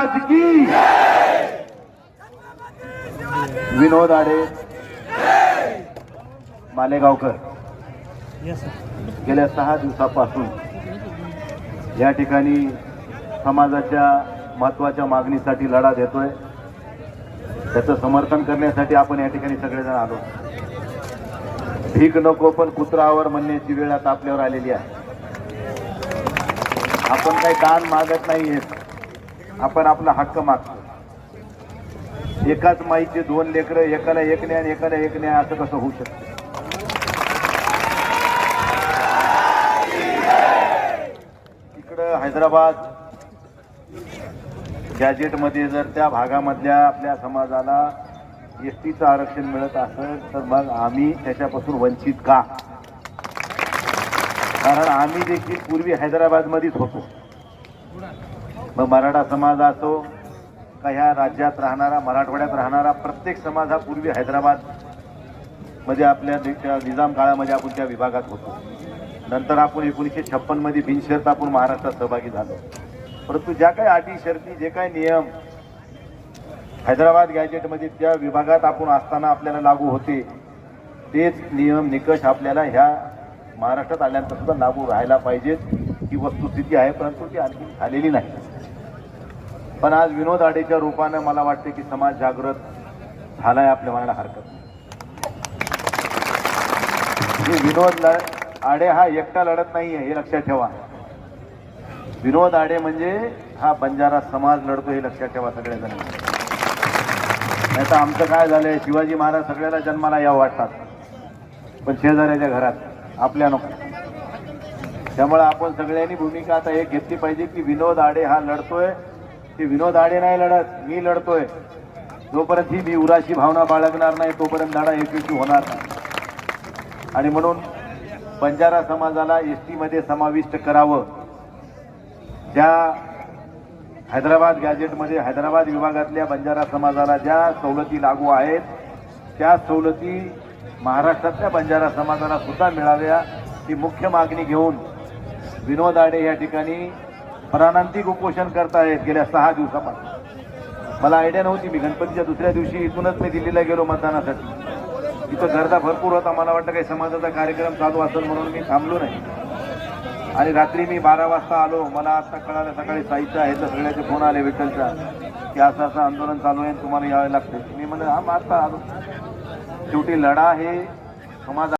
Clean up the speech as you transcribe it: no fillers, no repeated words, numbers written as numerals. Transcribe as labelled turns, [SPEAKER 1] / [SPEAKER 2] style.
[SPEAKER 1] महाराज की। विनोद आडे मालेगावकर गेल्या 6 दिवसापासून या ठिकाणी समाजाच्या महत्त्वाच्या मागणीसाठी लढा देतोय। त्याचं समर्थन करण्यासाठी आपण या ठिकाणी सगळेजण आलो। भीक नको पण कुत्रावर म्हणण्याची वेळ आता आपल्यावर आलेली आहे। आपण काही दान मागत नाहीये, आपण आपला हक्क मागतो। एकाच माईचे 2 लेकरं, एकाला 1 न्याय आणि एकाला 1 न्याय, असं कसं होऊ शकतं? इकडं हैदराबाद गॅजेटमध्ये जर त्या भागामधल्या आपल्या समाजाला एसटीचं आरक्षण मिळत असेल तर मग आम्ही त्याच्यापासून वंचित का? कारण आम्ही देखील पूर्वी हैदराबादमध्येच होतो। मग मराठा समाज असो का ह्या राज्यात राहणारा, मराठवाड्यात राहणारा प्रत्येक समाज हा पूर्वी हैदराबाद मध्ये आपल्या निजाम काळामध्ये आपण त्या विभागात होतो। नंतर आपण 1956 मध्ये बिनशर्त आपण महाराष्ट्रात सहभागी झालो। परंतु ज्या काही अटी शर्ती, जे काही नियम हैदराबाद गॅजेटमध्ये त्या विभागात आपण असताना आपल्याला लागू होते, तेच नियम निकष आपल्याला ह्या महाराष्ट्रात आल्यानंतर सुद्धा लागू राहायला पाहिजेत ही वस्तुस्थिती आहे। परंतु ती आणखी झालेली नाही। पण आज विनोद आडेच्या रूपानं मला वाटते की समाज जागृत झालाय, आपल्या म्हणायला हरकत नाही। विनोद आडे हा एकटा लढत नाहीये, हे लक्षात ठेवा। विनोद आडे म्हणजे हा बंजारा समाज लढतो, हे लक्षात ठेवा सगळेजण। नाही तर आमचं काय झालंय, शिवाजी महाराज सगळ्याला जन्माला यावं वाटतात, पण शेजाऱ्याच्या घरात आपल्या नको। त्यामुळे आपण सगळ्यांनी भूमिका आता एक घेतली पाहिजे की विनोद आडे हा लढतोय, की विनोद आडे नाही लढत, मी लढतोय। जोपर्यंत ही मी उराशी भावना बाळगणार नाही तोपर्यंत लढा यशस्वी होणार नाही। आणि म्हणून बंजारा समाजाला एसटी मध्ये समाविष्ट करावं। ज्या हैदराबाद गॅजेटमध्ये हैदराबाद विभागातल्या बंजारा समाजाला ज्या सवलती लागू आहेत त्या सवलती महाराष्ट्रातल्या बंजारा समाजाला सुद्धा मिळाव्या ही मुख्य मागणी घेऊन विनोद आडे या ठिकाणी प्राणांतिक उपोषण करतायत गेल्या 6 दिवसापासून। मला आयडिया नव्हती। मी गणपतीच्या दुसऱ्या दिवशी इथूनच मी दिल्लीला गेलो मतदानासाठी। तिथं गर्दा भरपूर होता, मला वाटतं काही समाजाचा कार्यक्रम चालू असेल म्हणून मी थांबलो नाही। आणि रात्री मी 12 वाजता आलो। मला आता कळालं सकाळी साईच्या आहे तर सगळ्याचे फोन आले विठ्ठलच्या की असं आंदोलन चालू आहे, तुम्हाला यावे लागते। मी म्हणलं हा आता आलो। शेवटी लढा हे समाज